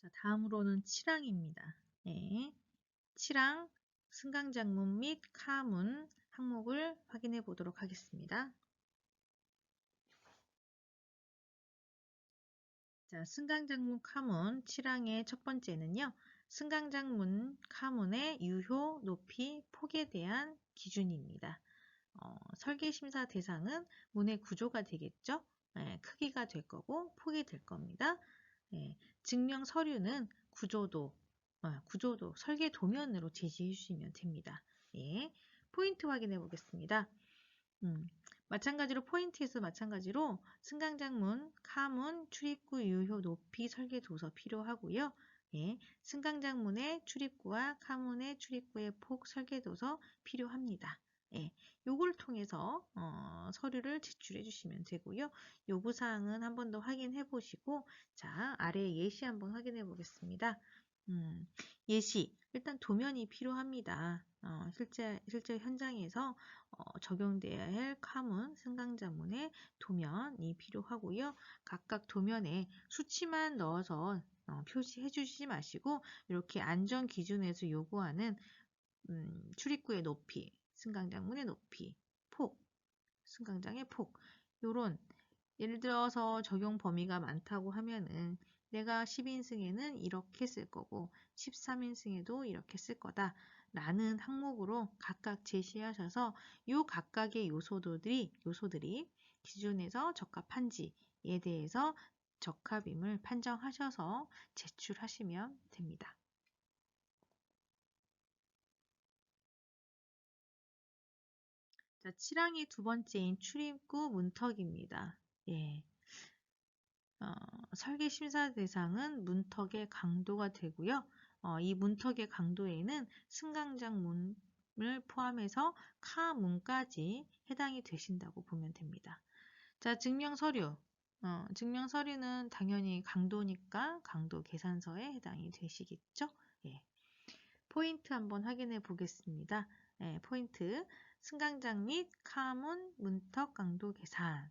자, 다음으로는 칠항입니다. 네, 칠항, 승강장문 및 카문 항목을 확인해 보도록 하겠습니다. 자, 승강장문 카문 칠항의 첫 번째는요. 승강장문 카문의 유효, 높이, 폭에 대한 기준입니다. 설계심사 대상은 문의 구조가 되겠죠. 네, 크기가 될 거고 폭이 될 겁니다. 네, 증명 서류는 구조도, 설계 도면으로 제시해 주시면 됩니다. 예, 포인트 확인해 보겠습니다. 마찬가지로 마찬가지로 승강장문, 카문, 출입구 유효 높이 설계 도서 필요하고요. 예, 승강장문의 출입구와 카문의 출입구의 폭 설계 도서 필요합니다. 예, 요걸 통해서 서류를 제출해 주시면 되고요. 요구사항은 한 번 더 확인해 보시고, 자, 아래 예시 한번 확인해 보겠습니다. 예시, 일단 도면이 필요합니다. 실제 현장에서 적용돼야 할 카문, 승강장문의 도면이 필요하고요. 각각 도면에 수치만 넣어서 표시해 주시지 마시고 이렇게 안전 기준에서 요구하는 출입구의 높이, 승강장문의 높이, 폭, 승강장의 폭 요런 예를 들어서 적용 범위가 많다고 하면은 내가 10인승에는 이렇게 쓸 거고 13인승에도 이렇게 쓸 거다 라는 항목으로 각각 제시하셔서 요 각각의 요소들이 기준에서 적합한지에 대해서 적합임을 판정하셔서 제출하시면 됩니다. 자, 7항의 두 번째인 출입구 문턱입니다. 예. 설계 심사 대상은 문턱의 강도가 되고요. 이 문턱의 강도에는 승강장 문을 포함해서 카문까지 해당이 되신다고 보면 됩니다. 자, 증명서류. 증명서류는 당연히 강도니까 강도 계산서에 해당이 되시겠죠? 예. 포인트 한번 확인해 보겠습니다. 예, 포인트. 승강장 및 카문 문턱 강도 계산.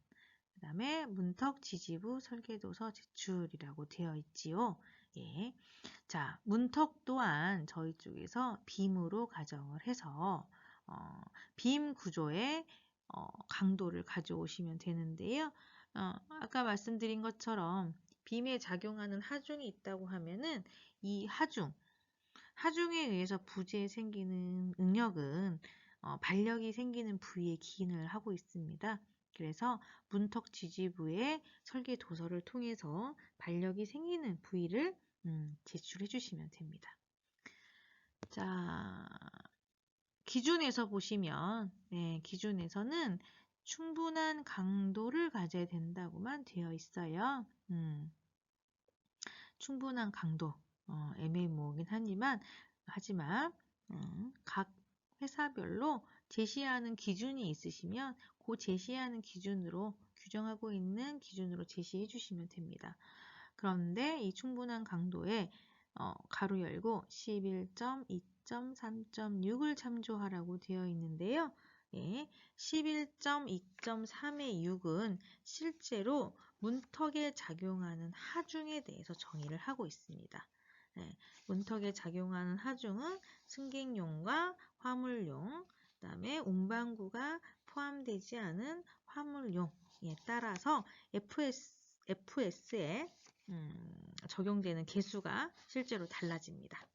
그 다음에 문턱 지지부 설계도서 제출이라고 되어 있지요. 예. 자, 문턱 또한 저희 쪽에서 빔으로 가정을 해서 빔 구조의 강도를 가져오시면 되는데요. 아까 말씀드린 것처럼 빔에 작용하는 하중이 있다고 하면은 이 하중에 의해서 부재에 생기는 응력은 반력이 생기는 부위에 기인을 하고 있습니다. 그래서 문턱 지지부의 설계 도서를 통해서 반력이 생기는 부위를 제출해 주시면 됩니다. 자, 기준에서 보시면, 네, 기준에서는 충분한 강도를 가져야 된다고만 되어 있어요. 충분한 강도, 애매모호긴 하지만 각 회사별로 제시하는 기준이 있으시면 그 제시하는 기준으로 규정하고 있는 기준으로 제시해 주시면 됩니다. 그런데 이 충분한 강도에 가로 열고 11점, 2점, 3.6을 참조하라고 되어 있는데요. 예, 11점, 2.3의 6은 실제로 문턱에 작용하는 하중에 대해서 정의를 하고 있습니다. 네, 문턱에 작용하는 하중은 승객용과 화물용, 그 다음에 운반구가 포함되지 않은 화물용에 따라서 FS에 적용되는 개수가 실제로 달라집니다.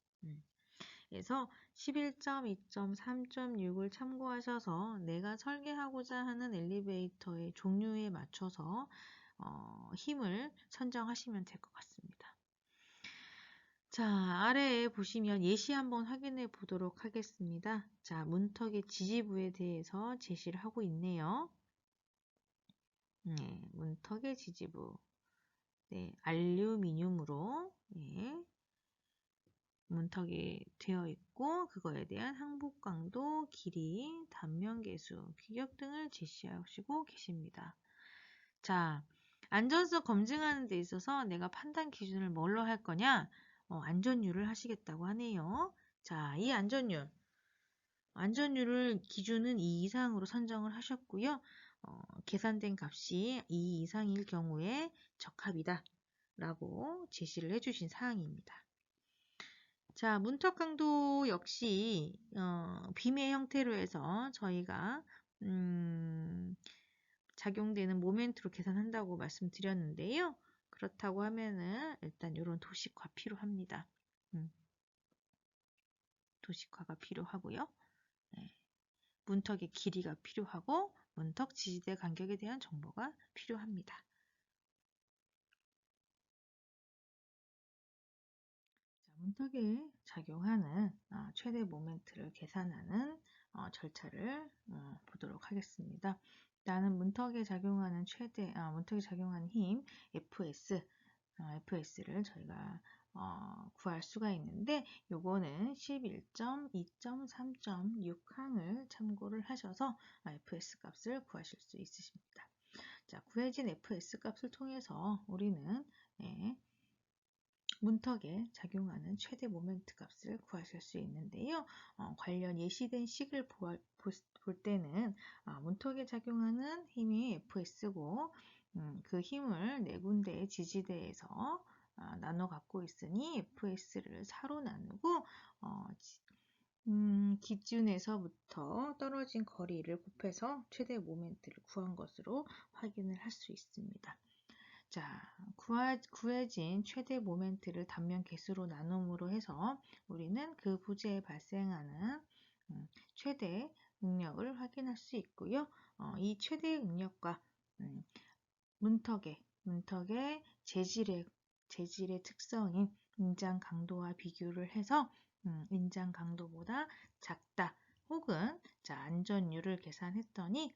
그래서 11점, 2점, 3.6을 참고하셔서 내가 설계하고자 하는 엘리베이터의 종류에 맞춰서 힘을 선정하시면 될 것 같습니다. 자, 아래에 보시면 예시 한번 확인해 보도록 하겠습니다. 자, 문턱의 지지부에 대해서 제시를 하고 있네요. 네, 문턱의 지지부. 네, 알루미늄으로 문턱이 되어 있고 그거에 대한 항복 강도, 길이, 단면 계수, 규격 등을 제시하시고 계십니다. 자, 안전성 검증하는 데 있어서 내가 판단 기준을 뭘로 할 거냐? 안전율을 하시겠다고 하네요. 자, 이 안전율을 기준은 2 이상으로 선정을 하셨고요. 계산된 값이 2 이상일 경우에 적합이다. 라고 제시를 해주신 사항입니다. 자, 문턱 강도 역시 빔의 형태로 해서 저희가 작용되는 모멘트로 계산한다고 말씀드렸는데요. 그렇다고 하면은 일단 이런 도식화 필요합니다. 도식화가 필요하고요. 네. 문턱의 길이가 필요하고 문턱 지지대 간격에 대한 정보가 필요합니다. 자, 문턱에 작용하는 최대 모멘트를 계산하는 절차를 보도록 하겠습니다. 일단은 문턱에 작용하는 문턱에 작용하는 힘 FS를 저희가 구할 수가 있는데 요거는 11.2.3.6항을 참고를 하셔서 FS 값을 구하실 수 있으십니다. 자, 구해진 FS 값을 통해서 우리는 문턱에 작용하는 최대 모멘트 값을 구하실 수 있는데요. 관련 예시된 식을 볼 때는 문턱에 작용하는 힘이 Fs고 그 힘을 네 군데의 지지대에서 나눠 갖고 있으니 Fs를 4로 나누고 기준에서부터 떨어진 거리를 곱해서 최대 모멘트를 구한 것으로 확인을 할 수 있습니다. 자, 구해진 최대 모멘트를 단면 개수로 나눔으로 해서 우리는 그 부재에 발생하는 최대 응력을 확인할 수 있고요. 이 최대 응력과 문턱의 재질의 특성인 인장 강도와 비교를 해서 인장 강도보다 작다 혹은 안전율을 계산했더니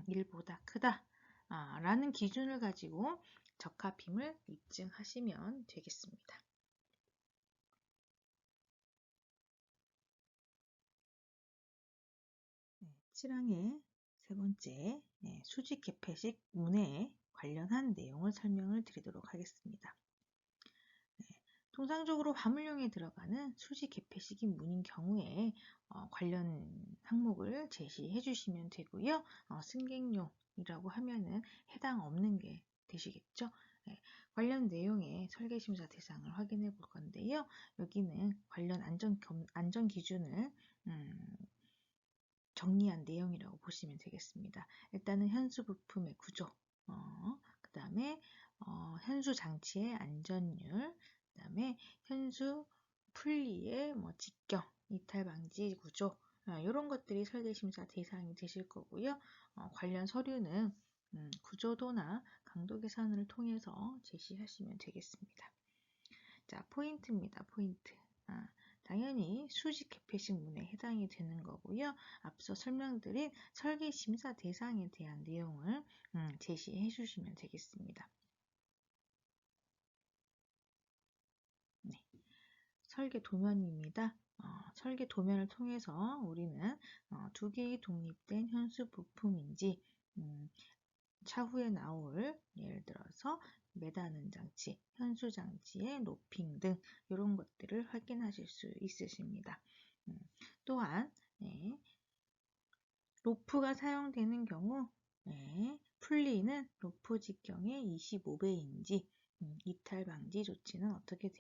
1보다 크다 라는 기준을 가지고 적합힘을 입증하시면 되겠습니다. 네, 7항의 세 번째 수직 개폐식 문에 관련한 내용을 설명을 드리도록 하겠습니다. 통상적으로 화물용에 들어가는 수직 개폐식인 문인 경우에 관련 항목을 제시해 주시면 되고요. 승객용이라고 하면은 해당 없는 게 되시겠죠. 네, 관련 내용의 설계심사 대상을 확인해 볼 건데요. 여기는 관련 안전 기준을 정리한 내용이라고 보시면 되겠습니다. 일단은 현수 부품의 구조, 그 다음에 현수 장치의 안전율, 그 다음에 현수 풀리의 직경, 이탈 방지 구조, 이런 것들이 설계심사 대상이 되실 거고요. 관련 서류는 구조도나 강도 계산을 통해서 제시하시면 되겠습니다. 자, 포인트입니다. 포인트. 당연히 수직 개폐식 문에 해당이 되는 거고요. 앞서 설명드린 설계심사 대상에 대한 내용을 제시해 주시면 되겠습니다. 네. 설계 도면입니다. 설계 도면을 통해서 우리는 두 개의 독립된 현수 부품인지 차후에 나올 예를 들어서 매다는 장치, 현수 장치의 노핑 등 이런 것들을 확인하실 수 있으십니다. 또한 로프가 사용되는 경우 풀리는 로프 직경의 25배인지 이탈 방지 조치는 어떻게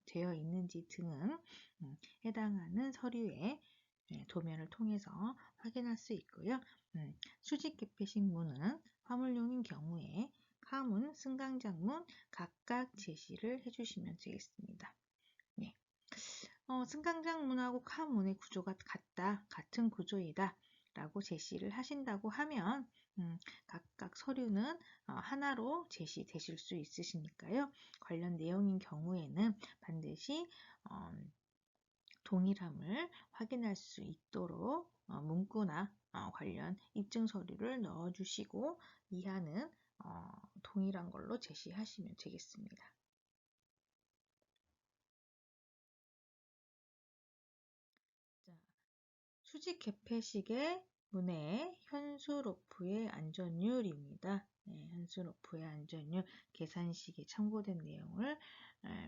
되어 있는지 등은 해당하는 서류의 도면을 통해서 확인할 수 있고요. 수직 개폐식 문은 화물용인 경우에 카문, 승강장문 각각 제시를 해주시면 되겠습니다. 네. 승강장문하고 카문의 구조가 같은 구조이다 라고 제시를 하신다고 하면 각각 서류는 하나로 제시되실 수 있으시니까요. 관련 내용인 경우에는 반드시 동일함을 확인할 수 있도록 문구나 관련 입증 서류를 넣어주시고 이하는 동일한 걸로 제시하시면 되겠습니다. 자, 수직 개폐식의 문의 현수 로프의 안전율입니다. 현수 로프의 안전율 계산식에 참고된 내용을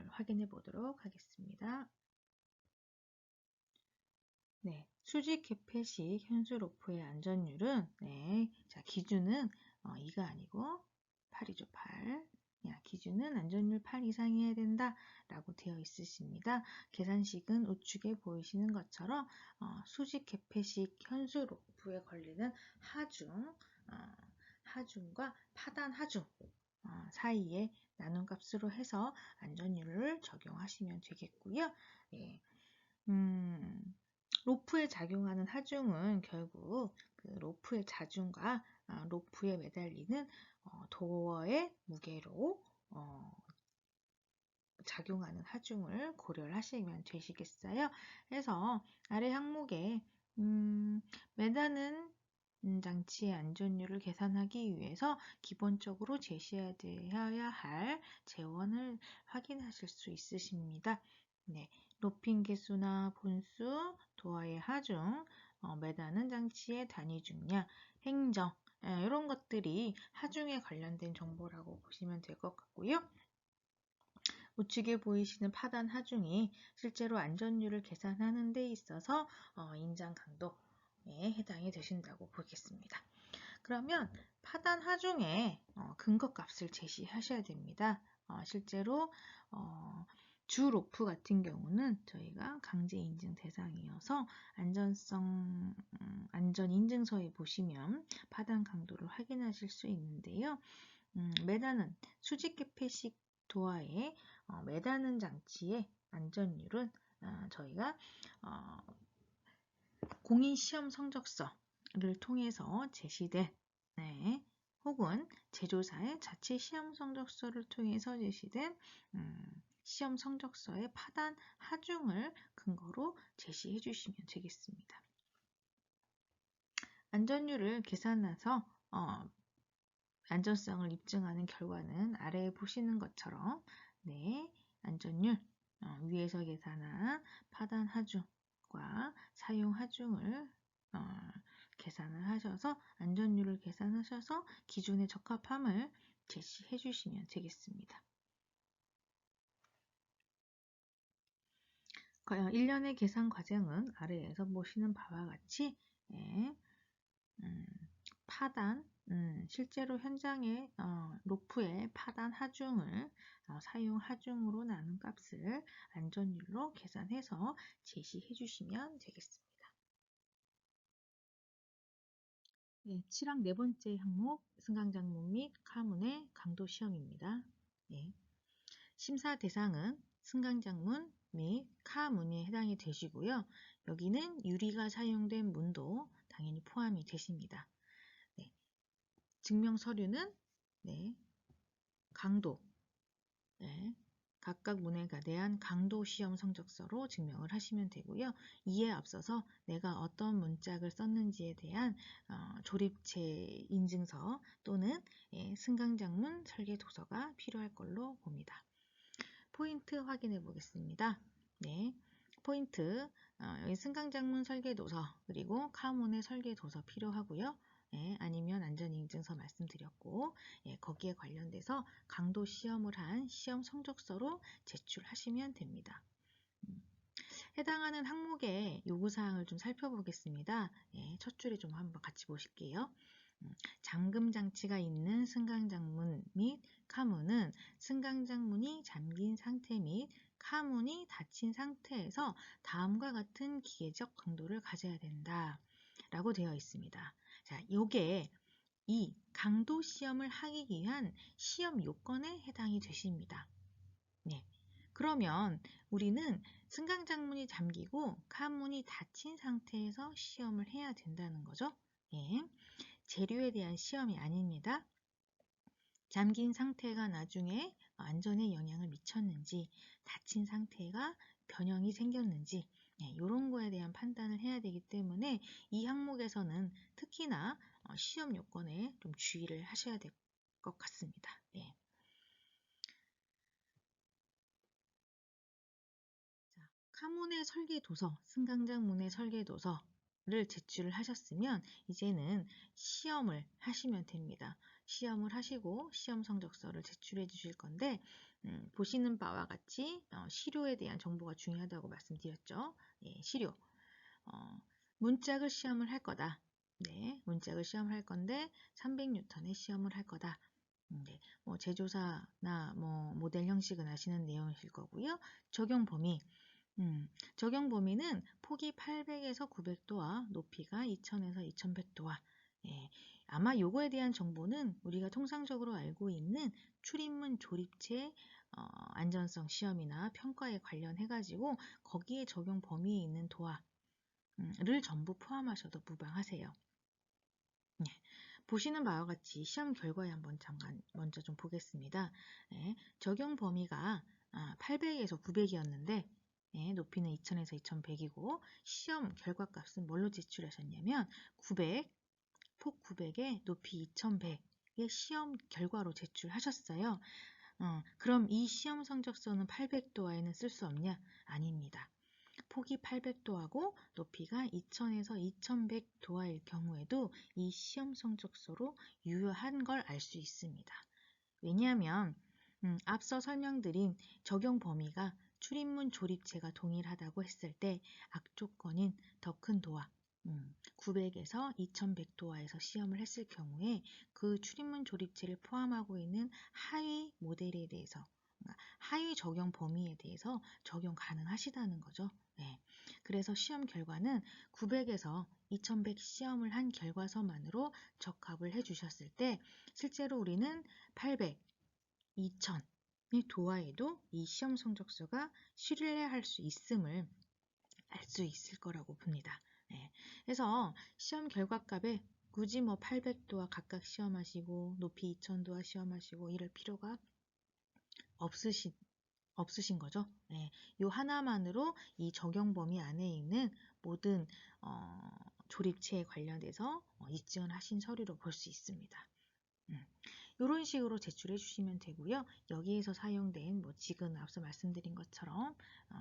확인해 보도록 하겠습니다. 네, 수직 개폐식 현수 로프의 안전율은 기준은 2가 아니고 8이죠. 8. 기준은 안전율 8 이상이어야 된다 라고 되어 있으십니다. 계산식은 우측에 보이시는 것처럼 수직 개폐식 현수로프에 걸리는 하중과 파단 하중 사이에 나눈 값으로 해서 안전율을 적용하시면 되겠고요. 예. 로프에 작용하는 하중은 결국 그 로프의 자중과 로프에 매달리는 도어의 무게로 작용하는 하중을 고려를 하시면 되시겠어요. 그래서 아래 항목에 매다는 장치의 안전율을 계산하기 위해서 기본적으로 제시되어야 할 재원을 확인하실 수 있으십니다. 네, 로핑 개수나 본수, 도어의 하중, 매다는 장치의 단위 중량, 행정 이런 것들이 하중에 관련된 정보라고 보시면 될 것 같고요. 우측에 보이시는 파단 하중이 실제로 안전율을 계산하는 데 있어서 인장 강도에 해당이 되신다고 보겠습니다. 그러면 파단 하중의 근거값을 제시하셔야 됩니다. 실제로 주 로프 같은 경우는 저희가 강제 인증 대상이어서 안전 인증서에 보시면 파단 강도를 확인하실 수 있는데요. 매다는 수직 개폐식 도어에 매다는 장치의 안전율은 저희가 공인 시험 성적서를 통해서 제시된 혹은 제조사의 자체 시험 성적서를 통해서 제시된 시험 성적서의 파단 하중을 근거로 제시해 주시면 되겠습니다. 안전율을 계산해서 안전성을 입증하는 결과는 아래에 보시는 것처럼 안전율 위에서 계산한 파단 하중과 사용 하중을 계산을 하셔서 안전율을 계산하셔서 기준에 적합함을 제시해 주시면 되겠습니다. 1년의 계산 과정은 아래에서 보시는 바와 같이 파단, 실제로 현장의 로프의 파단 하중을 사용 하중으로 나눈 값을 안전율로 계산해서 제시해 주시면 되겠습니다. 7항 네 번째 항목 승강장문 및 카문의 강도 시험입니다. 심사 대상은 승강장문 및 카문에 해당이 되시고요. 여기는 유리가 사용된 문도 당연히 포함이 되십니다. 증명 서류는 강도, 각각 문에 대한 강도 시험 성적서로 증명을 하시면 되고요. 이에 앞서서 내가 어떤 문짝을 썼는지에 대한 조립체 인증서 또는 승강장문 설계 도서가 필요할 걸로 봅니다. 포인트 확인해 보겠습니다. 포인트, 여기 승강장문 설계 도서 그리고 카문의 설계 도서 필요하고요. 아니면 안전인증서 말씀드렸고 거기에 관련돼서 강도 시험을 한 시험 성적서로 제출하시면 됩니다. 해당하는 항목의 요구사항을 좀 살펴보겠습니다. 첫 줄에 좀 한번 같이 보실게요. 잠금 장치가 있는 승강장문 및 카문은 승강장문이 잠긴 상태 및 카문이 닫힌 상태에서 다음과 같은 기계적 강도를 가져야 된다 라고 되어 있습니다. 자, 요게 이 강도 시험을 하기 위한 시험 요건에 해당이 되십니다. 그러면 우리는 승강장문이 잠기고 카문이 닫힌 상태에서 시험을 해야 된다는 거죠. 재료에 대한 시험이 아닙니다. 잠긴 상태가 나중에 안전에 영향을 미쳤는지, 닫힌 상태가 변형이 생겼는지 이런 거에 대한 판단을 해야 되기 때문에 이 항목에서는 특히나 시험 요건에 좀 주의를 하셔야 될 것 같습니다. 카문의 설계 도서, 승강장문의 설계 도서를 제출을 하셨으면 이제는 시험을 하시면 됩니다. 시험을 하시고 시험 성적서를 제출해 주실 건데 보시는 바와 같이 시료에 대한 정보가 중요하다고 말씀드렸죠. 시료. 문짝을 시험을 할 거다. 문짝을 시험을 할 건데 300N의 시험을 할 거다. 네, 뭐 제조사나 뭐 모델 형식은 아시는 내용이실 거고요. 적용 범위. 적용 범위는 폭이 800에서 900도와 높이가 2000에서 2100도와. 예, 아마 요거에 대한 정보는 우리가 통상적으로 알고 있는 출입문 조립체 안전성 시험이나 평가에 관련해 가지고 거기에 적용 범위에 있는 도화를 전부 포함하셔도 무방하세요. 네, 보시는 바와 같이 시험 결과에 한번 잠깐 먼저 좀 보겠습니다. 네, 적용 범위가 800에서 900이었는데 높이는 2000에서 2100이고 시험 결과값은 뭘로 제출하셨냐면 900, 폭 900에 높이 2100의 시험 결과로 제출하셨어요. 그럼 이 시험 성적서는 800도화에는 쓸 수 없냐? 아닙니다. 폭이 800도하고 높이가 2000에서 2100도화일 경우에도 이 시험 성적서로 유효한 걸 알 수 있습니다. 왜냐하면 앞서 설명드린 적용 범위가 출입문 조립체가 동일하다고 했을 때 악조건인 더 큰 도화 900에서 2100도화에서 시험을 했을 경우에 그 출입문 조립체를 포함하고 있는 하위 모델에 대해서 하위 적용 범위에 대해서 적용 가능하시다는 거죠. 네. 그래서 시험 결과는 900에서 2100 시험을 한 결과서만으로 적합을 해주셨을 때 실제로 우리는 800, 2000의 도화에도 이 시험 성적서가 신뢰할 수 있음을 알 수 있을 거라고 봅니다. 네. 그래서 시험 결과값에 굳이 뭐 800도와 각각 시험하시고 높이 2000도와 시험하시고 이럴 필요가 없으신 거죠. 네. 요 하나만으로 이 적용 범위 안에 있는 모든 조립체에 관련돼서 입증을 하신 서류로 볼 수 있습니다. 이런 식으로 제출해 주시면 되고요. 여기에서 사용된 뭐 지금 앞서 말씀드린 것처럼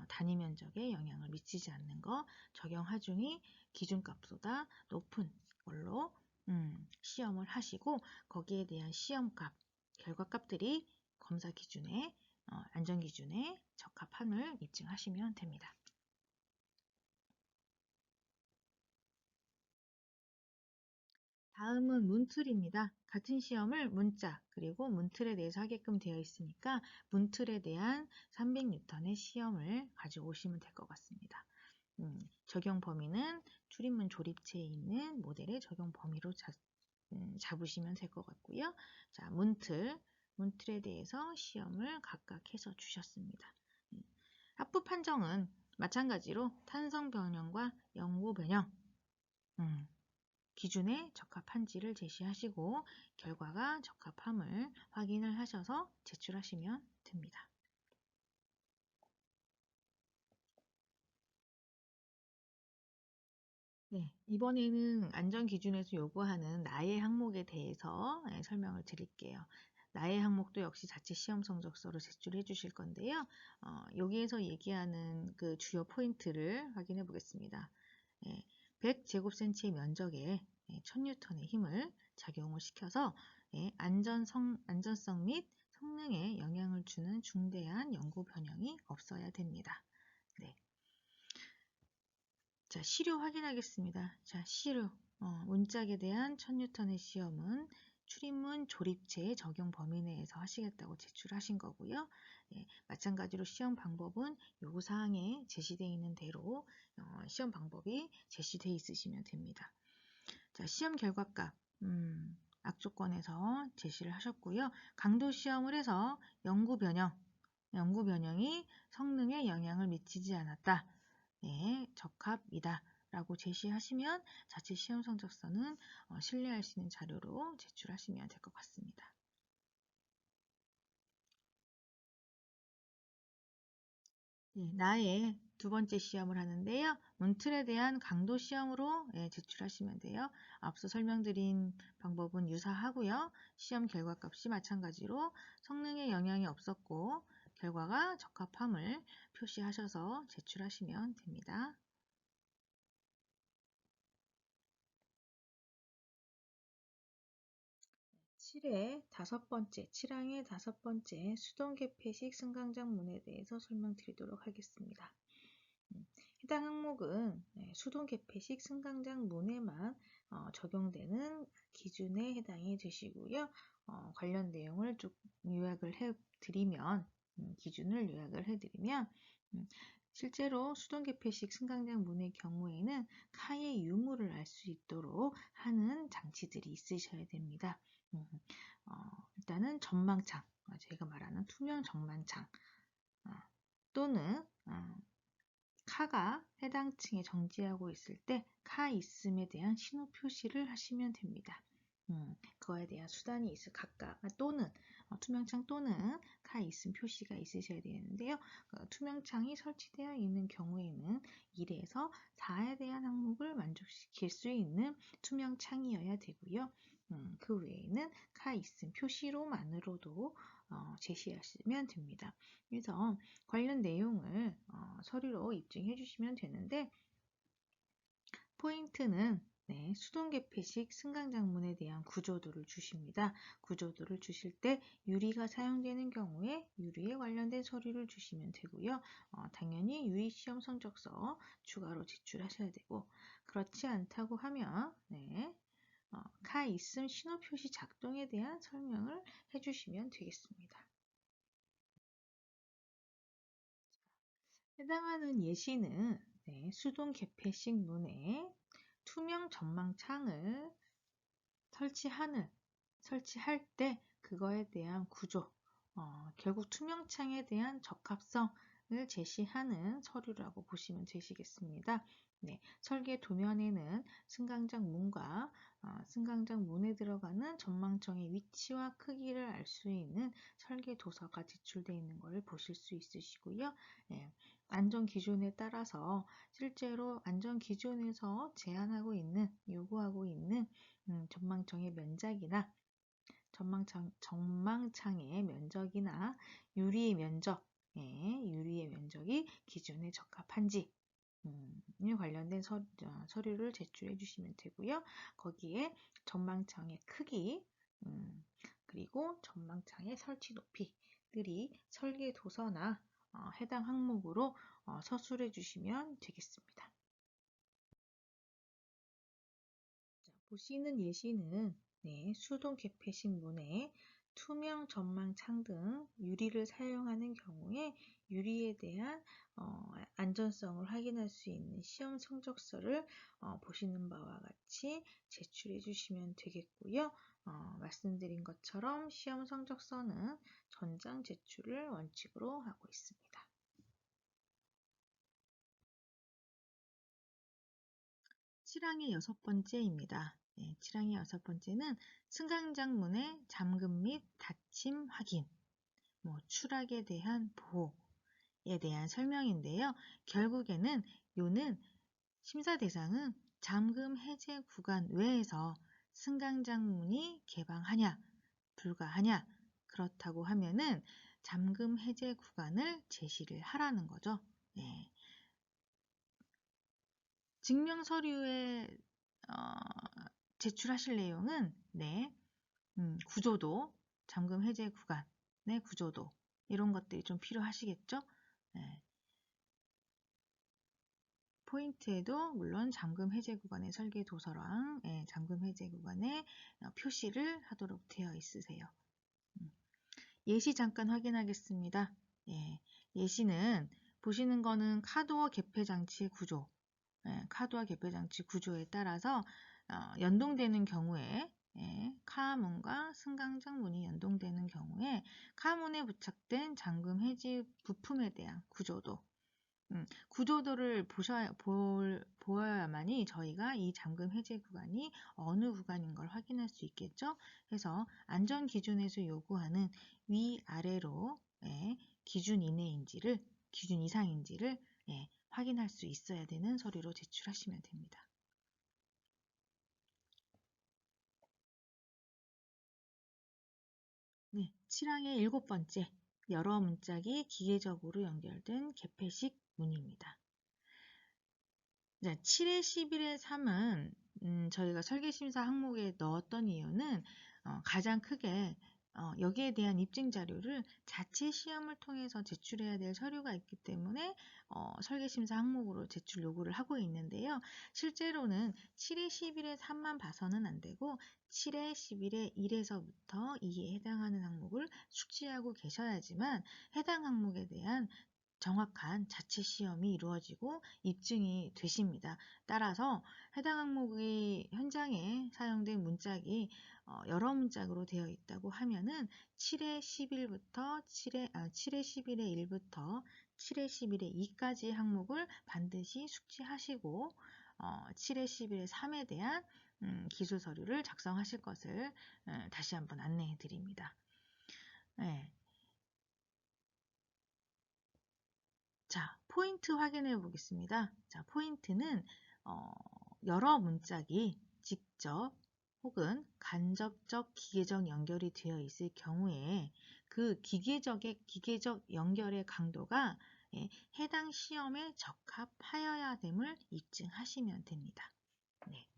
단위 면적에 영향을 미치지 않는 거, 적용 하중이 기준값보다 높은 걸로 시험을 하시고 거기에 대한 시험값, 결과값들이 검사 기준에 안전 기준에 적합함을 입증하시면 됩니다. 다음은 문틀입니다. 같은 시험을 문자 그리고 문틀에 대해서 하게끔 되어 있으니까 문틀에 대한 300N의 시험을 가지고 오시면 될 것 같습니다. 적용 범위는 출입문 조립체에 있는 모델의 적용 범위로 잡으시면 될 것 같고요. 자, 문틀에 대해서 시험을 각각 해서 주셨습니다. 합부 판정은 마찬가지로 탄성 변형과 영구 변형 기준에 적합한지를 제시하시고 결과가 적합함을 확인을 하셔서 제출하시면 됩니다. 네, 이번에는 안전기준에서 요구하는 나의 항목에 대해서 설명을 드릴게요. 나의 항목도 역시 자체 시험 성적서로 제출해 주실 건데요. 여기에서 얘기하는 그 주요 포인트를 확인해 보겠습니다. 100제곱센치의 면적에 1000N의 힘을 작용을 시켜서 안전성 및 성능에 영향을 주는 중대한 연구 변형이 없어야 됩니다. 네. 자, 시료 확인하겠습니다. 자, 시료. 문짝에 대한 1000N의 시험은 출입문 조립체의 적용 범위 내에서 하시겠다고 제출하신 거고요. 마찬가지로 시험 방법은 요구사항에 제시되어 있는 대로 시험 방법이 제시되어 있으시면 됩니다. 자, 시험 결과값. 악조건에서 제시를 하셨고요. 강도 시험을 해서 영구 변형이 성능에 영향을 미치지 않았다. 적합이다. 라고 제시하시면 자체 시험 성적서는 신뢰할 수 있는 자료로 제출하시면 될 것 같습니다. 나의 두 번째 시험을 하는데요. 문틀에 대한 강도 시험으로 제출하시면 돼요. 앞서 설명드린 방법은 유사하고요. 시험 결과값이 마찬가지로 성능에 영향이 없었고 결과가 적합함을 표시하셔서 제출하시면 됩니다. 7항의 다섯 번째 수동 개폐식 승강장문에 대해서 설명드리도록 하겠습니다. 해당 항목은 수동개폐식 승강장 문에만 적용되는 기준에 해당이 되시고요. 관련 내용을 쭉 요약을 해드리면, 기준을 요약을 해드리면, 실제로 수동개폐식 승강장 문의 경우에는 카의 유무를 알 수 있도록 하는 장치들이 있으셔야 됩니다. 일단은 전망창, 제가 말하는 투명 전망창, 또는 카가 해당 층에 정지하고 있을 때 카 있음에 대한 신호 표시를 하시면 됩니다. 그거에 대한 수단이 있을 각각 또는 투명창 또는 카 있음 표시가 있으셔야 되는데요. 투명창이 설치되어 있는 경우에는 1에서 4에 대한 항목을 만족시킬 수 있는 투명창이어야 되고요. 그 외에는 카 있음 표시로만으로도 제시하시면 됩니다. 그래서 관련 내용을 서류로 입증해 주시면 되는데, 포인트는 수동개폐식 승강장문에 대한 구조도를 주십니다. 구조도를 주실 때 유리가 사용되는 경우에 유리에 관련된 서류를 주시면 되고요. 당연히 유리시험 성적서 추가로 제출하셔야 되고, 그렇지 않다고 하면 카 있음 신호 표시 작동에 대한 설명을 해주시면 되겠습니다. 해당하는 예시는 수동 개폐식 문에 투명 전망창을 설치할 때 그거에 대한 구조, 결국 투명창에 대한 적합성을 제시하는 서류라고 보시면 되시겠습니다. 설계 도면에는 승강장 문과 승강장 문에 들어가는 전망청의 위치와 크기를 알 수 있는 설계 도서가 제출되어 있는 것을 보실 수 있으시고요. 안전 기준에 따라서 실제로 안전 기준에서 요구하고 있는 전망창의 면적이나 전망창의 면적이나 유리의 면적이 기준에 적합한지 관련된 서류를 제출해 주시면 되고요. 거기에 전망창의 크기, 그리고 전망창의 설치 높이들이 설계 도서나 해당 항목으로 서술해 주시면 되겠습니다. 보시는 예시는 수동 개폐식 문에 투명 전망창 등 유리를 사용하는 경우에 유리에 대한 안전성을 확인할 수 있는 시험 성적서를 보시는 바와 같이 제출해 주시면 되겠고요. 말씀드린 것처럼 시험 성적서는 전장 제출을 원칙으로 하고 있습니다. 7항의 6번째입니다. 7항의 6번째는 승강장문의 잠금 및 닫힘 확인, 추락에 대한 보호에 대한 설명인데요. 결국에는 요는 심사 대상은 잠금 해제 구간 외에서 승강장문이 개방하냐, 불가하냐, 그렇다고 하면은 잠금 해제 구간을 제시를 하라는 거죠. 증명 서류에 제출하실 내용은 구조도, 잠금 해제 구간의 구조도 이런 것들이 좀 필요하시겠죠? 포인트에도 물론 잠금 해제 구간의 설계 도서랑 잠금 해제 구간의 표시를 하도록 되어 있으세요. 예시 잠깐 확인하겠습니다. 예시는 보시는 거는 카도어 개폐 장치의 구조, 카도어 개폐 장치 구조에 따라서 연동되는 경우에 카문과 승강장 문이 연동되는 경우에 카문에 부착된 잠금 해제 부품에 대한 구조도, 구조도를 보아야만이 저희가 이 잠금 해제 구간이 어느 구간인 걸 확인할 수 있겠죠. 그래서 안전 기준에서 요구하는 위아래로 기준 이내인지를, 기준 이상인지를 확인할 수 있어야 되는 서류로 제출하시면 됩니다. 네, 7항의 7번째, 여러 문짝이 기계적으로 연결된 개폐식 문입니다. 7의 11의 3은 저희가 설계심사 항목에 넣었던 이유는 가장 크게 여기에 대한 입증 자료를 자체 시험을 통해서 제출해야 될 서류가 있기 때문에 설계심사 항목으로 제출 요구를 하고 있는데요. 실제로는 7회 10일에 3만 봐서는 안 되고 7회 10일에 1에서부터 2에 해당하는 항목을 숙지하고 계셔야지만 해당 항목에 대한 정확한 자체 시험이 이루어지고 입증이 되십니다. 따라서 해당 항목이 현장에 사용된 문짝이 여러 문짝으로 되어 있다고 하면은 7회 10일부터 7회 10일에 1부터 7회 10일에 2까지 항목을 반드시 숙지하시고 7회 10일에 3에 대한 기술 서류를 작성하실 것을 다시 한번 안내해 드립니다. 네. 자, 포인트 확인해 보겠습니다. 자, 포인트는 여러 문짝이 직접 혹은 간접적 기계적 연결이 되어 있을 경우에 그 기계적 연결의 강도가 해당 시험에 적합하여야 됨을 입증하시면 됩니다. 네.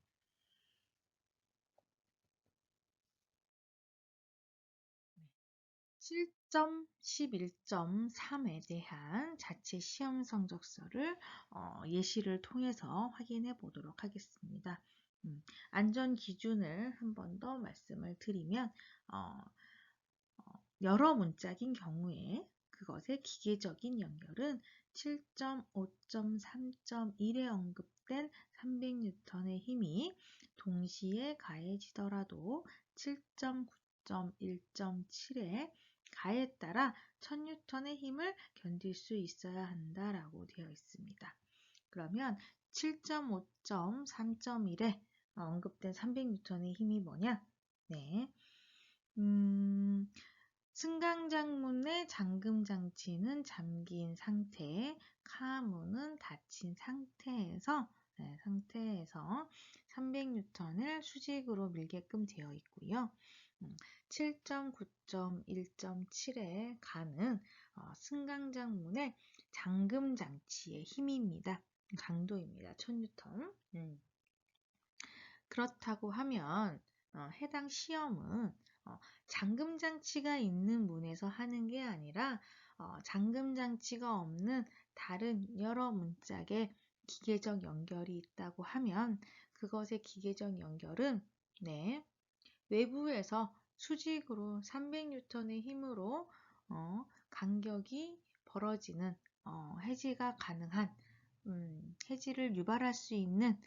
7.11.3에 대한 자체 시험 성적서를 예시를 통해서 확인해 보도록 하겠습니다. 안전 기준을 한 번 더 말씀을 드리면 여러 문짝인 경우에 그것의 기계적인 연결은 7.5.3.1에 언급된 300N의 힘이 동시에 가해지더라도 7.9.1.7에 가에 따라 1000N의 힘을 견딜 수 있어야 한다라고 되어 있습니다. 그러면 7.5.3.1에 언급된 300N의 힘이 뭐냐? 네. 승강장문의 잠금장치는 잠긴 상태, 카문은 닫힌 상태에서 300N을 수직으로 밀게끔 되어 있고요. 7.9.1.7에 가는 승강장문의 잠금장치의 힘입니다. 강도입니다. 1000N. 그렇다고 하면 해당 시험은 잠금장치가 있는 문에서 하는 게 아니라 잠금장치가 없는 다른 여러 문짝에 기계적 연결이 있다고 하면 그것의 기계적 연결은 외부에서 수직으로 300N의 힘으로 간격이 벌어지는 해지가 가능한 해지를 유발할 수 있는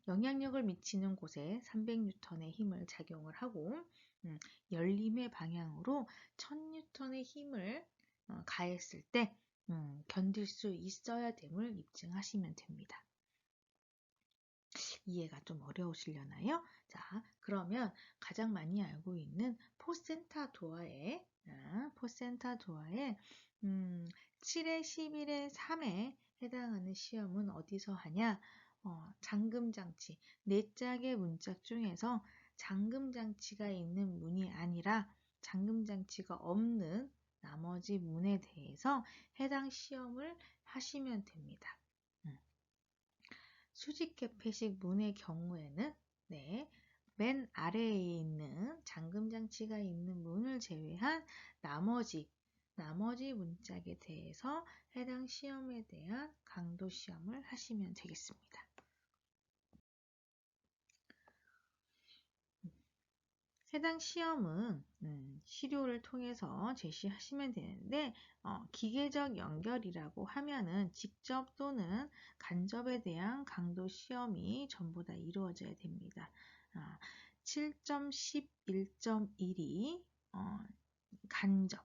영향력을 미치는 곳에 300N의 힘을 작용을 하고 열림의 방향으로 1000N의 힘을 가했을 때 견딜 수 있어야 됨을 입증하시면 됩니다. 이해가 좀 어려우시려나요? 자, 그러면 가장 많이 알고 있는 포센타 도어의 7회 11회 3에 해당하는 시험은 어디서 하냐? 잠금장치, 4짝의 문짝 중에서 잠금장치가 있는 문이 아니라 잠금장치가 없는 나머지 문에 대해서 해당 시험을 하시면 됩니다. 수직개폐식 문의 경우에는 맨 아래에 있는 잠금장치가 있는 문을 제외한 나머지 문짝에 대해서 해당 시험에 대한 강도 시험을 하시면 되겠습니다. 해당 시험은 시료를 통해서 제시하시면 되는데 기계적 연결이라고 하면은 직접 또는 간접에 대한 강도 시험이 전부 다 이루어져야 됩니다. 7.11.1이 간접,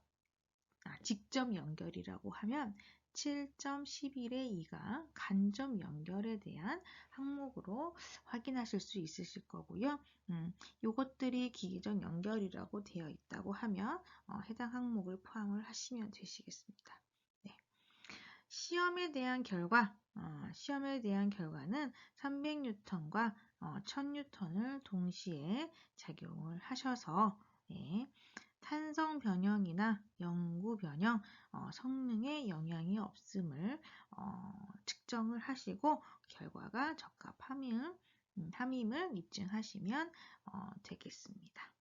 직접 연결이라고 하면 7.11의 2가 간접 연결에 대한 항목으로 확인하실 수 있으실 거고요. 요것들이 기계적 연결이라고 되어 있다고 하면 해당 항목을 포함을 하시면 되시겠습니다. 네. 시험에 대한 결과는 300N과 1000N을 동시에 작용을 하셔서 탄성 변형이나 영구 변형, 성능에 영향이 없음을 측정을 하시고 결과가 적합함임을 입증하시면 되겠습니다.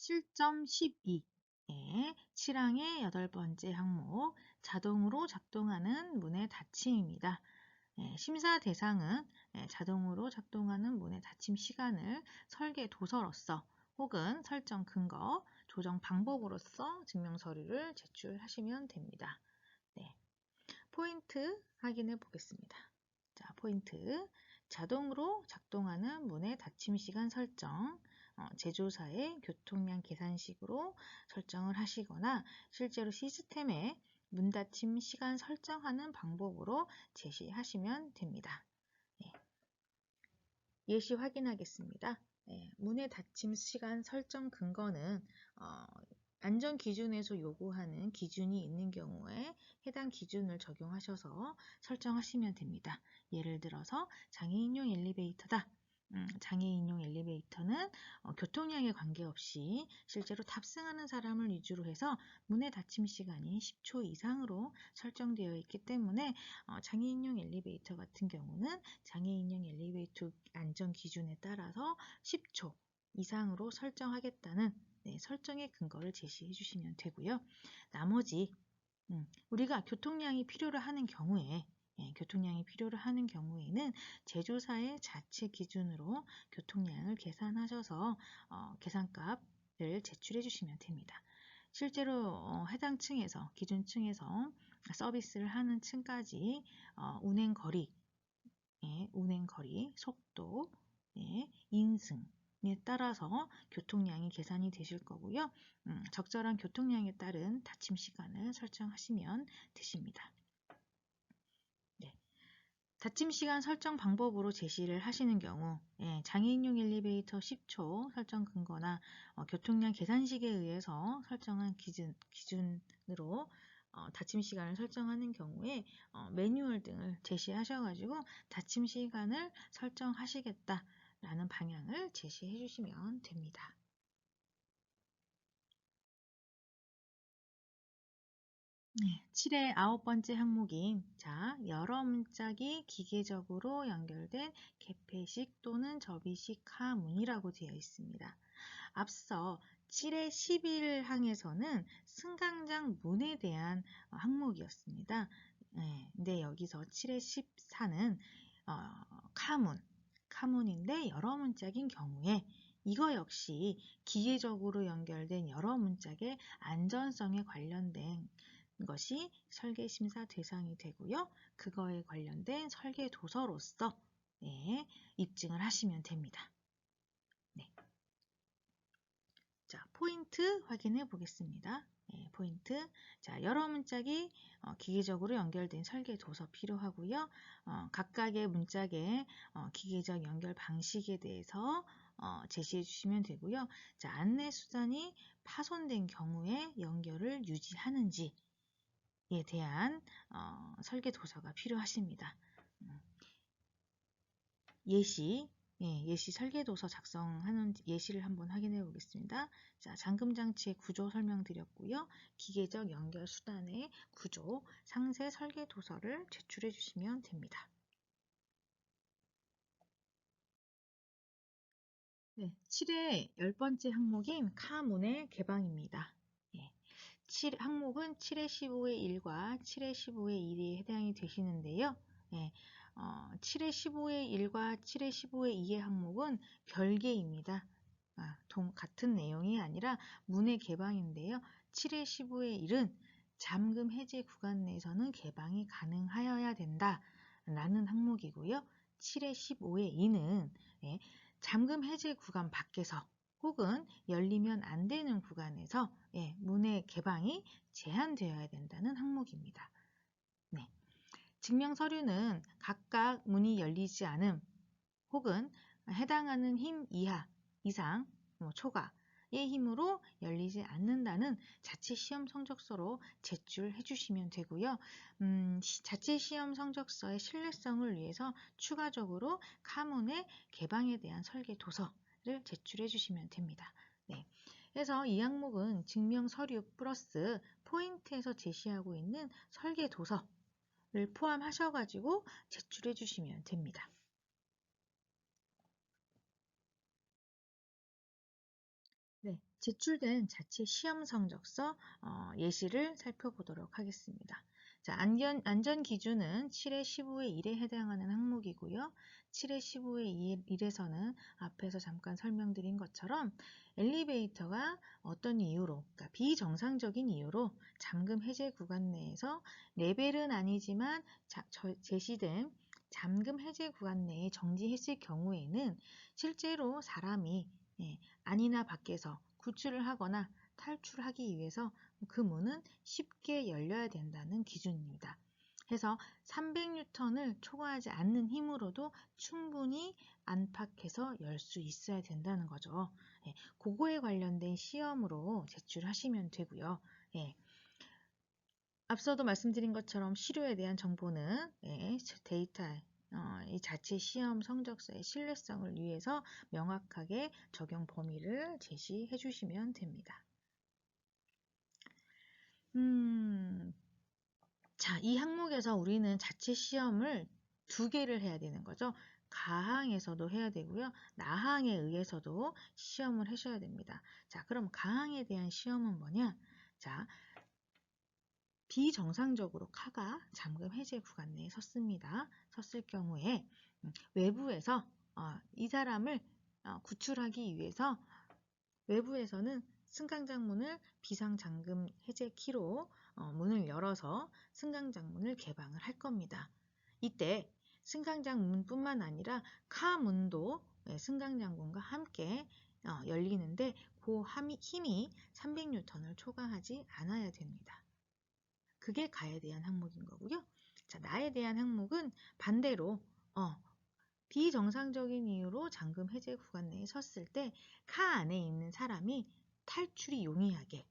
7.12 7항의 8번째 항목 자동으로 작동하는 문의 닫힘입니다. 심사 대상은 자동으로 작동하는 문의 닫힘 시간을 설계 도서로서 혹은 설정 근거, 조정 방법으로서 증명서류를 제출하시면 됩니다. 네. 포인트 확인해 보겠습니다. 자, 포인트. 자동으로 작동하는 문의 닫힘 시간 설정. 제조사의 교통량 계산식으로 설정을 하시거나 실제로 시스템에 문 닫힘 시간 설정하는 방법으로 제시하시면 됩니다. 예시 확인하겠습니다. 문의 닫힘 시간 설정 근거는 안전기준에서 요구하는 기준이 있는 경우에 해당 기준을 적용하셔서 설정하시면 됩니다. 예를 들어서 장애인용 엘리베이터다. 장애인용 엘리베이터는 교통량에 관계없이 실제로 탑승하는 사람을 위주로 해서 문의 닫힘 시간이 10초 이상으로 설정되어 있기 때문에 장애인용 엘리베이터 같은 경우는 장애인용 엘리베이터 안전 기준에 따라서 10초 이상으로 설정하겠다는 설정의 근거를 제시해 주시면 되고요. 나머지 우리가 교통량이 필요로 하는 경우에 는 제조사의 자체 기준으로 교통량을 계산하셔서 계산값을 제출해 주시면 됩니다. 실제로 해당 층에서 기준층에서 서비스를 하는 층까지 운행거리, 속도, 인승에 따라서 교통량이 계산이 되실 거고요. 적절한 교통량에 따른 닫힘 시간을 설정하시면 되십니다. 닫힘 시간 설정 방법으로 제시를 하시는 경우 장애인용 엘리베이터 10초 설정 근거나 교통량 계산식에 의해서 설정한 기준으로 닫힘 시간을 설정하는 경우에 매뉴얼 등을 제시하셔가지고 닫힘 시간을 설정하시겠다라는 방향을 제시해 주시면 됩니다. 네, 7의 9번째 항목인 여러 문짝이 기계적으로 연결된 개폐식 또는 접이식 하문이라고 되어 있습니다. 앞서 7의 11항에서는 승강장 문에 대한 항목이었습니다. 근데 여기서 7의 14는 카문인데 여러 문짝인 경우에 이거 역시 기계적으로 연결된 여러 문짝의 안전성에 관련된 것이 설계심사 대상이 되고요. 그거에 관련된 설계 도서로서 입증을 하시면 됩니다. 자, 포인트 확인해 보겠습니다. 포인트. 자, 여러 문짝이 기계적으로 연결된 설계 도서 필요하고요. 각각의 문짝의 기계적 연결 방식에 대해서 제시해 주시면 되고요. 자, 안내 수단이 파손된 경우에 연결을 유지하는지에 대한 설계 도서가 필요하십니다. 예시 설계도서 작성하는 예시를 한번 확인해 보겠습니다. 자, 잠금장치의 구조 설명드렸고요. 기계적 연결 수단의 구조, 상세 설계도서를 제출해 주시면 됩니다. 7의 10번째 항목인 카문의 개방입니다. 항목은 7의 15의 1과 7의 15의 1이 해당이 되시는데요. 7의 15의 1과 7의 15의 2의 항목은 별개입니다. 같은 내용이 아니라 문의 개방인데요. 7의 15의 1은 잠금 해제 구간 내에서는 개방이 가능하여야 된다 라는 항목이고요. 7의 15의 2는 잠금 해제 구간 밖에서 혹은 열리면 안 되는 구간에서 문의 개방이 제한되어야 된다는 항목입니다. 증명 서류는 각각 문이 열리지 않음 혹은 해당하는 힘 이상, 초과의 힘으로 열리지 않는다는 자체 시험 성적서로 제출해 주시면 되고요. 자체 시험 성적서의 신뢰성을 위해서 추가적으로 카문의 개방에 대한 설계 도서를 제출해 주시면 됩니다. 그래서 이 항목은 증명 서류 플러스 포인트에서 제시하고 있는 설계 도서 를 포함하셔가지고 제출해 주시면 됩니다. 제출된 자체 시험 성적서 예시를 살펴보도록 하겠습니다. 자, 안전 기준은 7의 15의 1에 해당하는 항목이고요. 7의 15의 1에서는 앞에서 잠깐 설명드린 것처럼 엘리베이터가 어떤 이유로, 그러니까 비정상적인 이유로 잠금 해제 구간 내에서 레벨은 아니지만 제시된 잠금 해제 구간 내에 정지했을 경우에는 실제로 사람이 안이나 밖에서 구출을 하거나 탈출하기 위해서 그 문은 쉽게 열려야 된다는 기준입니다. 해서 300N을 초과하지 않는 힘으로도 충분히 안팎에서 열 수 있어야 된다는 거죠. 그거에 관련된 시험으로 제출하시면 되고요. 앞서도 말씀드린 것처럼 시료에 대한 정보는 데이터 이 자체 시험 성적서의 신뢰성을 위해서 명확하게 적용 범위를 제시해 주시면 됩니다. 자, 이 항목에서 우리는 자체 시험을 2개를 해야 되는 거죠. 가항에서도 해야 되고요. 나항에 의해서도 시험을 하셔야 됩니다. 자, 그럼 가항에 대한 시험은 뭐냐? 자, 비정상적으로 카가 잠금 해제 구간 내에 섰습니다. 섰을 경우에 외부에서 이 사람을 구출하기 위해서 외부에서는 승강장문을 비상잠금 해제 키로 문을 열어서 승강장문을 개방을 할 겁니다. 이때 승강장문뿐만 아니라 카 문도 승강장문과 함께 열리는데 그 힘이 300N을 초과하지 않아야 됩니다. 그게 가에 대한 항목인 거고요. 자, 나에 대한 항목은 반대로 비정상적인 이유로 잠금 해제 구간 내에 섰을 때 카 안에 있는 사람이 탈출이 용이하게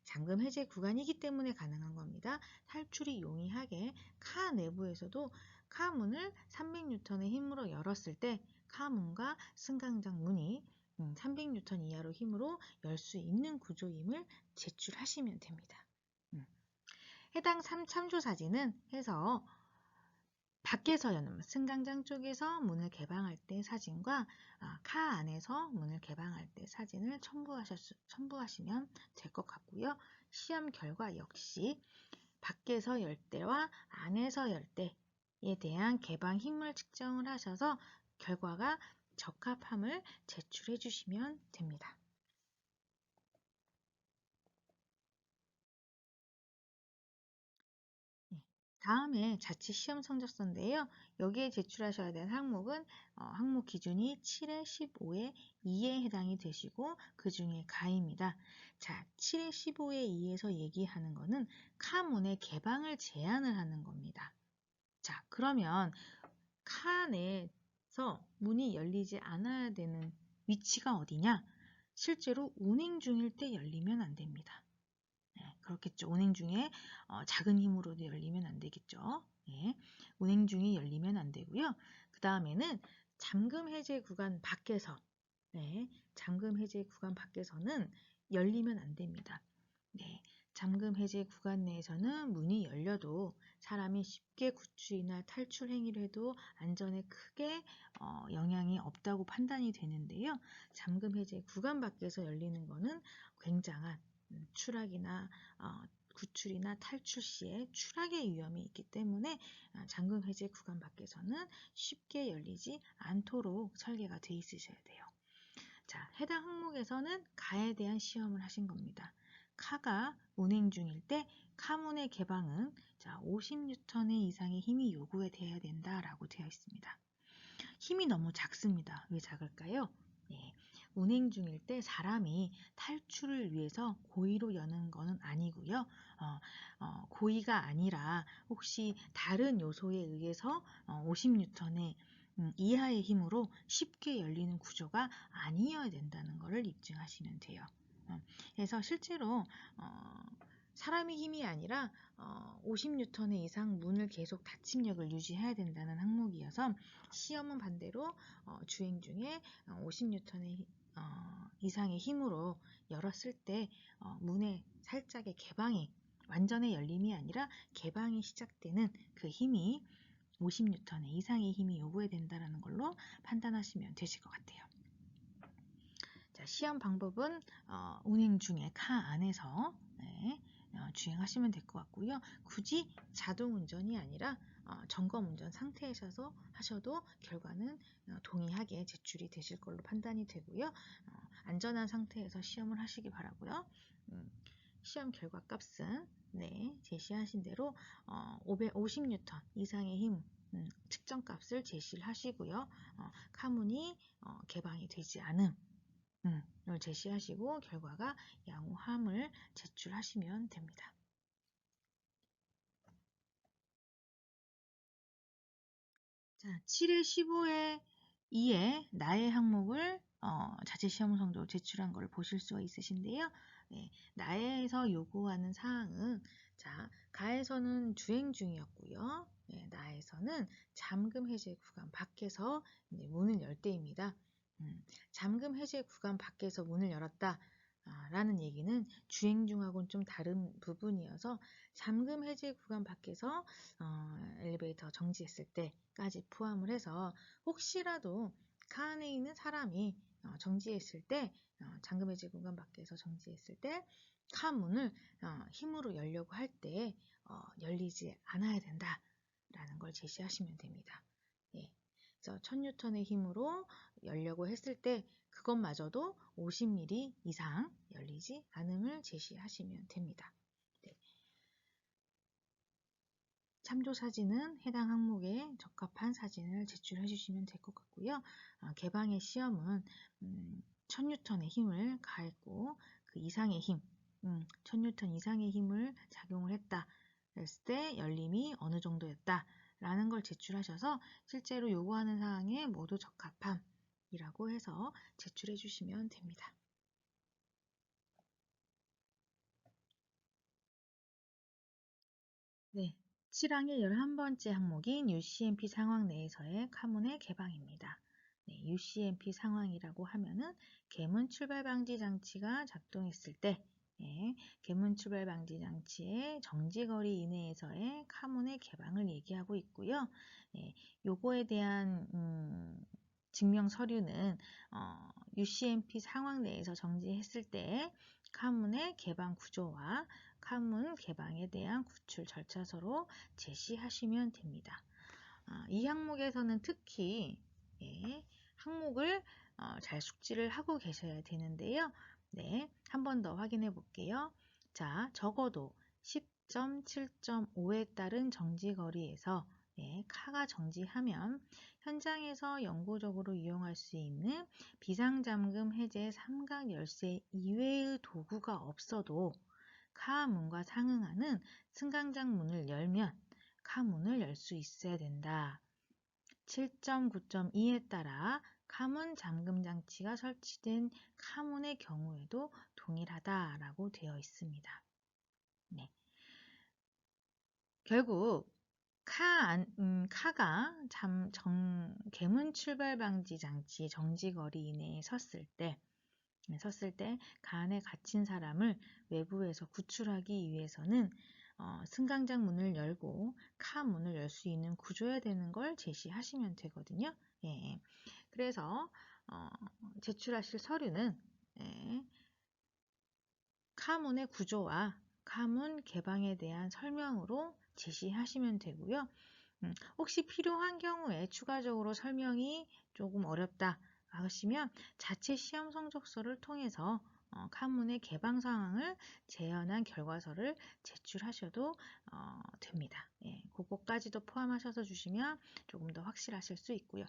잠금 해제 구간이기 때문에 가능한 겁니다. 탈출이 용이하게 카 내부에서도 카 문을 300N의 힘으로 열었을 때 카 문과 승강장 문이 300N 이하로 힘으로 열 수 있는 구조임을 제출하시면 됩니다. 해당 참조 사진은 해서 밖에서 여는 승강장 쪽에서 문을 개방할 때 사진과 카 안에서 문을 개방할 때 사진을 첨부하시면 될 것 같고요. 시험 결과 역시 밖에서 열 때와 안에서 열 때에 대한 개방 힘을 측정을 하셔서 결과가 적합함을 제출해 주시면 됩니다. 다음에 자체 시험 성적서인데요. 여기에 제출하셔야 되는 항목은 항목 기준이 7의 15의 2에 해당이 되시고 그 중에 가입니다. 자, 7의 15의 2에서 얘기하는 거는 카문의 개방을 제한을 하는 겁니다. 자, 그러면 카 내에서 문이 열리지 않아야 되는 위치가 어디냐? 실제로 운행 중일 때 열리면 안 됩니다. 그렇겠죠. 운행 중에 작은 힘으로도 열리면 안 되겠죠. 운행 중에 열리면 안 되고요. 그 다음에는 잠금 해제 구간 밖에서 잠금 해제 구간 밖에서는 열리면 안 됩니다. 잠금 해제 구간 내에서는 문이 열려도 사람이 쉽게 구출이나 탈출 행위를 해도 안전에 크게 영향이 없다고 판단이 되는데요. 잠금 해제 구간 밖에서 열리는 것은 굉장한 추락이나 구출이나 탈출 시에 추락의 위험이 있기 때문에 잠금 해제 구간 밖에서는 쉽게 열리지 않도록 설계가 되어 있으셔야 돼요. 자, 해당 항목에서는 가에 대한 시험을 하신 겁니다. 카가 운행 중일 때 카문의 개방은 50N 이상의 힘이 요구돼야 된다라고 되어 있습니다. 힘이 너무 작습니다. 왜 작을까요? 운행 중일 때 사람이 탈출을 위해서 고의로 여는 것은 아니고요. 고의가 아니라 혹시 다른 요소에 의해서 50N의 이하의 힘으로 쉽게 열리는 구조가 아니어야 된다는 것을 입증하시면 돼요. 그래서 실제로 사람의 힘이 아니라 50N 이상 문을 계속 닫힘력을 유지해야 된다는 항목이어서 시험은 반대로 주행 중에 50N 이상의 힘으로 열었을 때 문의 살짝의 개방이 완전의 열림이 아니라 개방이 시작되는 그 힘이 50N 이상의 힘이 요구해야 된다는 걸로 판단하시면 되실 것 같아요. 자, 시험 방법은 운행 중에 카 안에서 주행하시면 될 것 같고요. 굳이 자동 운전이 아니라 점검 운전 상태에서 하셔도 결과는 동일하게 제출이 되실 걸로 판단이 되고요. 안전한 상태에서 시험을 하시기 바라고요. 시험 결과 값은 제시하신 대로 550N 이상의 힘 측정값을 제시를 하시고요. 카문이 개방이 되지 않음 을 제시하시고 결과가 양호함을 제출하시면 됩니다. 자, 7회 15회 2에 나의 항목을 자체시험 성적으로 제출한 걸 보실 수가 있으신데요. 나에서 요구하는 사항은 자, 가에서는 주행 중이었고요. 나에서는 잠금 해제 구간 밖에서 문을 열 때입니다. 잠금 해제 구간 밖에서 문을 열었다. 라는 얘기는 주행 중하고는 좀 다른 부분이어서 잠금 해제 구간 밖에서 엘리베이터 정지했을 때까지 포함을 해서 혹시라도 카 안에 있는 사람이 정지했을 때 잠금 해제 구간 밖에서 정지했을 때 카 문을 힘으로 열려고 할 때 열리지 않아야 된다라는 걸 제시하시면 됩니다. 그래서 1000N의 힘으로 열려고 했을 때 그것마저도 50mm 이상 열리지 않음을 제시하시면 됩니다. 참조 사진은 해당 항목에 적합한 사진을 제출해 주시면 될 것 같고요. 개방의 시험은 1000N의 힘을 가했고 그 이상의 힘, 1000N 이상의 힘을 작용을 했다. 그랬을 때 열림이 어느 정도였다. 라는 걸 제출하셔서 실제로 요구하는 사항에 모두 적합함이라고 해서 제출해 주시면 됩니다. 네, 7항의 11번째 항목인 UCMP 상황 내에서의 카문의 개방입니다. UCMP 상황이라고 하면은 개문 출발 방지 장치가 작동했을 때 개문 출발 방지 장치의 정지거리 이내에서의 카문의 개방을 얘기하고 있고요. 요거에 대한 증명 서류는 UCMP 상황 내에서 정지했을 때 카문의 개방 구조와 카문 개방에 대한 구출 절차서로 제시하시면 됩니다. 이 항목에서는 특히 항목을 잘 숙지를 하고 계셔야 되는데요. 한 번 더 확인해 볼게요. 자, 적어도 10.7.5에 따른 정지거리에서 카가 정지하면 현장에서 영구적으로 이용할 수 있는 비상잠금 해제 삼각 열쇠 이외의 도구가 없어도 카 문과 상응하는 승강장 문을 열면 카 문을 열 수 있어야 된다. 7.9.2에 따라 카문 잠금 장치가 설치된 카문의 경우에도 동일하다라고 되어 있습니다. 결국 카가 개문 출발 방지 장치 정지거리 이내에 섰을 때 가 안에 갇힌 사람을 외부에서 구출하기 위해서는 승강장 문을 열고 카 문을 열 수 있는 구조여야 되는 걸 제시하시면 되거든요. 그래서 제출하실 서류는 카문의 구조와 카문 개방에 대한 설명으로 제시하시면 되고요. 혹시 필요한 경우에 추가적으로 설명이 조금 어렵다 하시면 자체 시험 성적서를 통해서 카문의 개방 상황을 재현한 결과서를 제출하셔도 됩니다. 그것까지도 포함하셔서 주시면 조금 더 확실하실 수 있고요.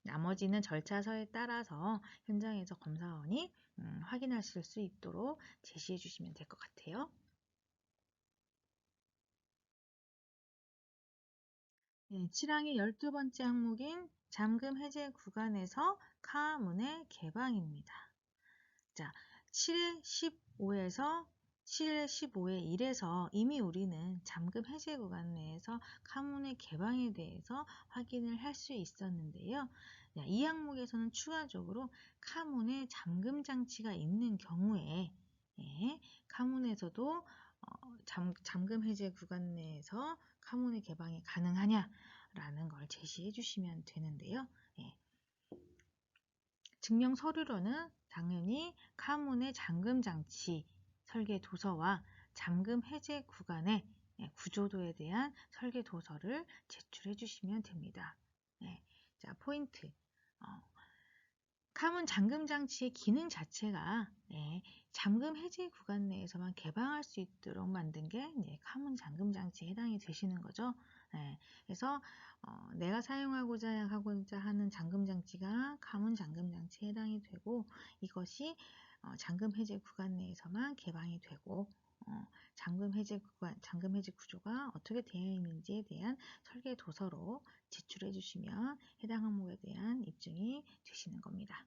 나머지는 절차서에 따라서 현장에서 검사원이 확인하실 수 있도록 제시해 주시면 될 것 같아요. 7항의 12번째 항목인 잠금 해제 구간에서 카 문의 개방입니다. 자, 7회 15에서 7회 15의 1에서 이미 우리는 잠금 해제 구간 내에서 카 문의 개방에 대해서 확인을 할 수 있었는데요. 이 항목에서는 추가적으로 카 문에 잠금 장치가 있는 경우에 카문에서도 잠금 해제 구간 내에서 카문의 개방이 가능하냐라는 걸 제시해 주시면 되는데요. 증명 서류로는 당연히 카문의 잠금 장치 설계 도서와 잠금 해제 구간의 구조도에 대한 설계 도서를 제출해 주시면 됩니다. 자, 포인트. 카문 잠금 장치의 기능 자체가 잠금 해제 구간 내에서만 개방할 수 있도록 만든 게 카문 잠금 장치에 해당이 되시는 거죠. 그래서 내가 사용하고자 하는 잠금 장치가 카문 잠금 장치에 해당이 되고, 이것이 잠금 해제 구간 내에서만 개방이 되고, 잠금 해제 구조가 어떻게 되어 있는지에 대한 설계 도서로 제출해 주시면 해당 항목에 대한 입증이 되시는 겁니다.